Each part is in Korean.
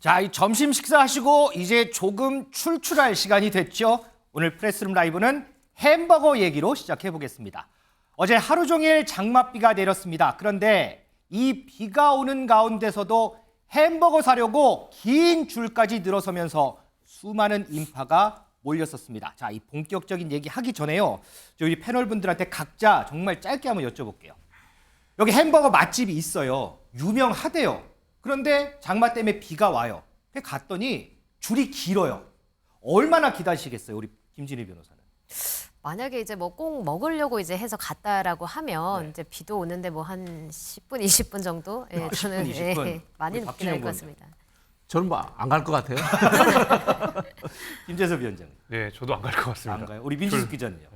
자, 이 점심 식사하시고 이제 조금 출출할 시간이 됐죠. 오늘 프레스룸 라이브는 햄버거 얘기로 시작해 보겠습니다. 어제 하루 종일 장맛비가 내렸습니다. 그런데 이 비가 오는 가운데서도 햄버거 사려고 긴 줄까지 늘어서면서 수많은 인파가 몰렸었습니다. 자, 이 본격적인 얘기 하기 전에요. 저희 패널분들한테 각자 정말 짧게 한번 여쭤볼게요. 여기 햄버거 맛집이 있어요. 유명하대요. 그런데 장마 때문에 비가 와요. 갔더니 줄이 길어요. 얼마나 기다리시겠어요, 우리 김진희 변호사는? 만약에 이제 뭐 꼭 먹으려고 이제 해서 갔다라고 하면 네. 이제 비도 오는데 뭐 한 10분, 20분 정도? 예, 저는 10분, 20분. 예, 많이 우리 기다릴 박진영 것 같습니다. 저는 뭐 안 갈 것 같아요. 김재섭 위원장님. 네, 저도 안 갈 것 같습니다. 안 가요? 우리 민주숙 기자님요.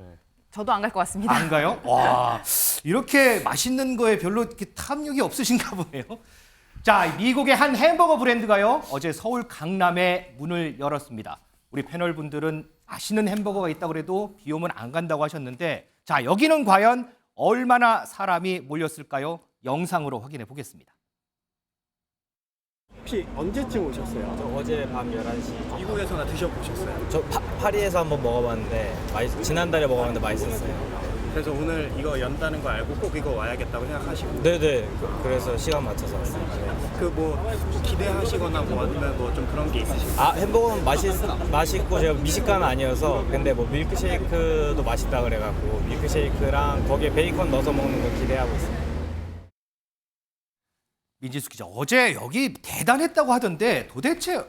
저도 안 갈 것 같습니다. 안 가요? 와, 이렇게 맛있는 거에 별로 이렇게 탐욕이 없으신가 보네요. 자, 미국의 한 햄버거 브랜드가요, 어제 서울 강남에 문을 열었습니다. 우리 패널분들은 맛있는 햄버거가 있다고 그래도 비 오면 안 간다고 하셨는데, 자, 여기는 과연 얼마나 사람이 몰렸을까요? 영상으로 확인해 보겠습니다. 혹시 언제쯤 오셨어요? 저 어제 밤 11시. 미국에서나 드셔보셨어요? 저 파리에서 한번 먹어봤는데 지난달에 먹어봤는데 맛있었어요. 그래서 오늘 이거 연다는 거 알고 꼭 이거 와야겠다고 생각하시고 네네. 그래서 시간 맞춰서 왔어요. 그 뭐 기대하시거나 뭐 아니면 뭐 좀 그런 게 있으신가요? 아 햄버거는 맛있고 제가 미식가는 아니어서 근데 뭐 밀크쉐이크도 맛있다 그래갖고 밀크쉐이크랑 거기에 베이컨 넣어서 먹는 거 기대하고 있어요. 민지숙 기자, 어제 여기 대단했다고 하던데 도대체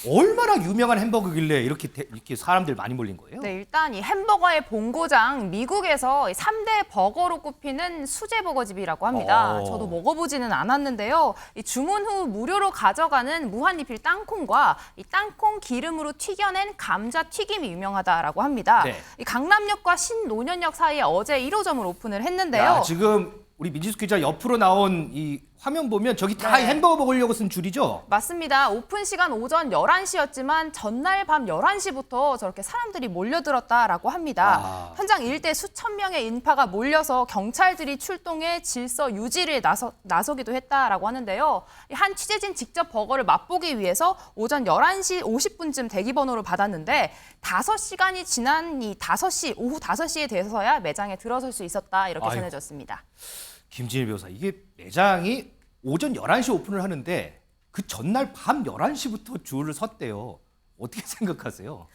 얼마나 유명한 햄버거길래 이렇게 사람들 많이 몰린 거예요? 네, 일단 이 햄버거의 본고장 미국에서 3대 버거로 꼽히는 수제 버거집이라고 합니다. 저도 먹어보지는 않았는데요. 이 주문 후 무료로 가져가는 무한리필 땅콩과 이 땅콩 기름으로 튀겨낸 감자 튀김이 유명하다라고 합니다. 네. 이 강남역과 신논현역 사이에 어제 1호점을 오픈을 했는데요. 야, 지금 우리 민지숙 기자 옆으로 나온 이 화면 보면 저기 다 네. 햄버거 먹으려고 쓴 줄이죠? 맞습니다. 오픈 시간 오전 11시였지만 전날 밤 11시부터 저렇게 사람들이 몰려들었다라고 합니다. 아. 현장 일대 수천 명의 인파가 몰려서 경찰들이 출동해 질서 유지를 나서기도 했다라고 하는데요. 한 취재진 직접 버거를 맛보기 위해서 오전 11시 50분쯤 대기번호를 받았는데 5시간이 지난 이 오후 5시에 돼서야 매장에 들어설 수 있었다 이렇게 아이고. 전해졌습니다. 김진일 변호사, 이게 매장이 오전 11시 오픈을 하는데 그 전날 밤 11시부터 줄을 섰대요. 어떻게 생각하세요?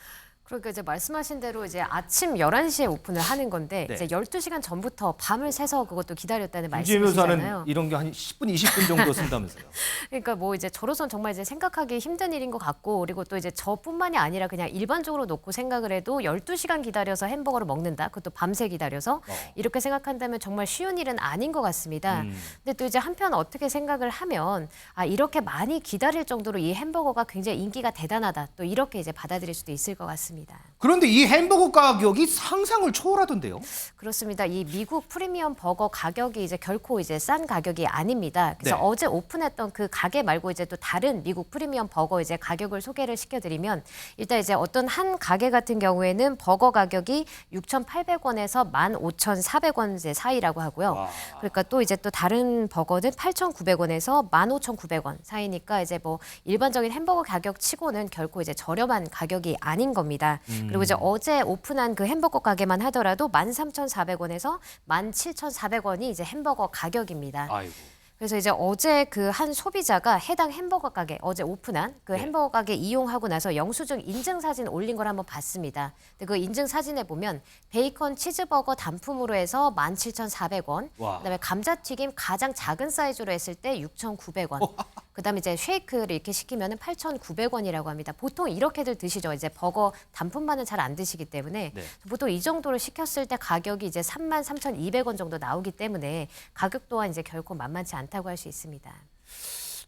그러니까 이제 말씀하신 대로 이제 아침 11시에 오픈을 하는 건데 네. 이제 12시간 전부터 밤을 새서 그것도 기다렸다는 김진일 변호사는 말씀이시잖아요. 이런 게 한 10분, 20분 정도 쓴다면서요. 그러니까 뭐 이제 저로선 정말 이제 생각하기 힘든 일인 것 같고 그리고 또 이제 저뿐만이 아니라 그냥 일반적으로 놓고 생각을 해도 12시간 기다려서 햄버거를 먹는다. 그것도 밤새 기다려서 이렇게 생각한다면 정말 쉬운 일은 아닌 것 같습니다. 근데 또 이제 한편 어떻게 생각을 하면 아 이렇게 많이 기다릴 정도로 이 햄버거가 굉장히 인기가 대단하다. 또 이렇게 이제 받아들일 수도 있을 것 같습니다. 그런데 이 햄버거 가격이 상상을 초월하던데요? 그렇습니다. 이 미국 프리미엄 버거 가격이 이제 결코 이제 싼 가격이 아닙니다. 그래서 네. 어제 오픈했던 그 가게 말고 이제 또 다른 미국 프리미엄 버거 이제 가격을 소개를 시켜드리면 일단 이제 어떤 한 가게 같은 경우에는 버거 가격이 6,800원에서 15,400원 사이라고 하고요. 와. 그러니까 또 이제 또 다른 버거는 8,900원에서 15,900원 사이니까 이제 뭐 일반적인 햄버거 가격 치고는 결코 이제 저렴한 가격이 아닌 겁니다. 그리고 이제 어제 오픈한 그 햄버거 가게만 하더라도 13,400원에서 17,400원이 이제 햄버거 가격입니다. 아이고. 그래서 이제 어제 그 한 소비자가 해당 햄버거 가게 어제 오픈한 그 네. 햄버거 가게 이용하고 나서 영수증 인증 사진 올린 걸 한번 봤습니다. 근데 그 인증 사진에 보면 베이컨 치즈버거 단품으로 해서 17,400원, 와. 그다음에 감자튀김 가장 작은 사이즈로 했을 때 6,900원. 그다음에 이제 쉐이크를 이렇게 시키면은 8,900원이라고 합니다. 보통 이렇게들 드시죠. 이제 버거 단품만은 잘 안 드시기 때문에 네. 보통 이 정도를 시켰을 때 가격이 이제 33,200원 정도 나오기 때문에 가격 또한 이제 결코 만만치 않다고 할 수 있습니다.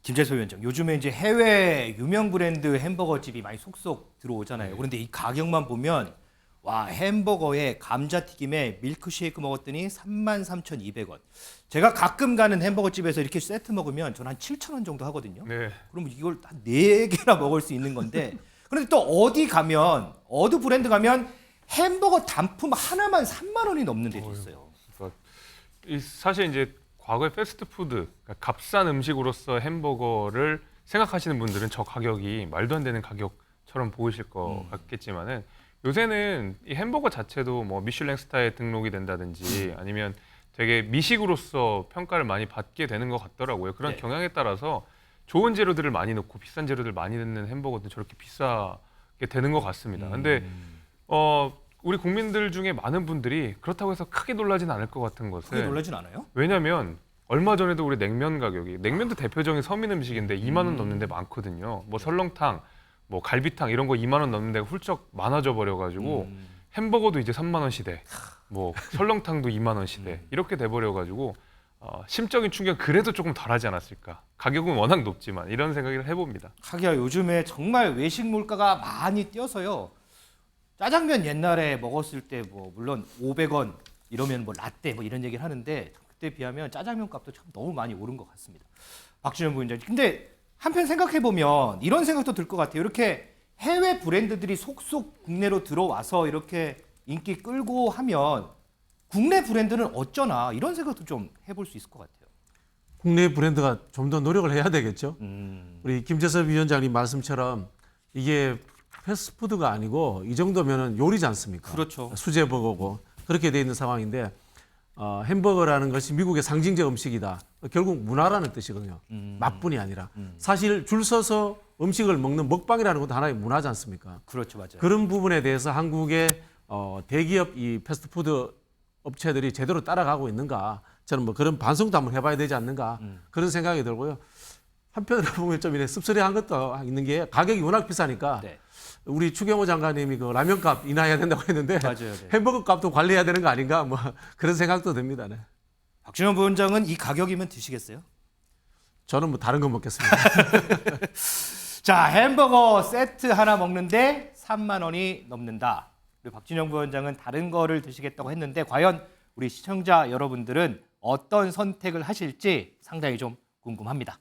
김재섭 위원장, 요즘에 이제 해외 유명 브랜드 햄버거 집이 많이 속속 들어오잖아요. 그런데 이 가격만 보면 와, 햄버거에 감자튀김에 밀크쉐이크 먹었더니 33,200원. 제가 가끔 가는 햄버거 집에서 이렇게 세트 먹으면 저는 한 7,000원 정도 하거든요. 네. 그럼 이걸 한 4개나 먹을 수 있는 건데 그런데 또 어디 브랜드 가면 햄버거 단품 하나만 3만 원이 넘는 데도 있어요. 그러니까 사실 이제 과거에 패스트푸드, 그러니까 값싼 음식으로서 햄버거를 생각하시는 분들은 저 가격이 말도 안 되는 가격처럼 보이실 것 같겠지만은 요새는 이 햄버거 자체도 뭐 미슐랭 스타에 등록이 된다든지 아니면 되게 미식으로서 평가를 많이 받게 되는 것 같더라고요. 그런 네. 경향에 따라서 좋은 재료들을 많이 넣고 비싼 재료들 많이 넣는 햄버거도 저렇게 비싸게 되는 것 같습니다. 근데 우리 국민들 중에 많은 분들이 그렇다고 해서 크게 놀라진 않을 것 같은 크게 것은 놀라진 않아요? 왜냐하면 얼마 전에도 우리 냉면 가격이 냉면도 대표적인 서민 음식인데 2만 원 넘는 데 많거든요. 뭐 설렁탕, 뭐 갈비탕 이런 거 2만 원 넘는 데가 훌쩍 많아져 버려가지고 햄버거도 이제 3만 원 시대, 뭐 설렁탕도 2만 원 시대 이렇게 돼 버려가지고 심적인 충격 그래도 조금 덜하지 않았을까. 가격은 워낙 높지만 이런 생각을 해봅니다. 하기야 요즘에 정말 외식 물가가 많이 뛰어서요. 짜장면 옛날에 먹었을 때 뭐 물론 500원 이러면 뭐 라떼 뭐 이런 얘기를 하는데 그때 비하면 짜장면 값도 참 너무 많이 오른 것 같습니다. 박준현 부위원장님. 근데 한편 생각해 보면 이런 생각도 들 것 같아요. 이렇게 해외 브랜드들이 속속 국내로 들어와서 이렇게 인기 끌고 하면 국내 브랜드는 어쩌나 이런 생각도 좀 해볼 수 있을 것 같아요. 국내 브랜드가 좀 더 노력을 해야 되겠죠. 우리 김재섭 위원장님 말씀처럼 이게 패스트푸드가 아니고 이 정도면은 요리지 않습니까? 그렇죠. 수제버거고 그렇게 돼 있는 상황인데 햄버거라는 것이 미국의 상징적 음식이다. 결국 문화라는 뜻이거든요. 맛뿐이 아니라 사실 줄 서서 음식을 먹는 먹방이라는 것도 하나의 문화지 않습니까? 그렇죠, 맞아요. 그런 부분에 대해서 한국의 대기업 이 패스트푸드 업체들이 제대로 따라가고 있는가? 저는 뭐 그런 반성도 한번 해봐야 되지 않는가? 그런 생각이 들고요. 한편으로 보면 좀 이래 씁쓸해한 것도 있는 게 가격이 워낙 비싸니까 네. 우리 추경호 장관님이 그 라면값 인하해야 된다고 했는데 맞아요, 네. 햄버거 값도 관리해야 되는 거 아닌가? 뭐 그런 생각도 듭니다. 네. 박준현 부위원장은 이 가격이면 드시겠어요? 저는 뭐 다른 거 먹겠습니다. 자, 햄버거 세트 하나 먹는데 3만 원이 넘는다. 우리 박준영 부위원장은 다른 거를 드시겠다고 했는데 과연 우리 시청자 여러분들은 어떤 선택을 하실지 상당히 좀 궁금합니다.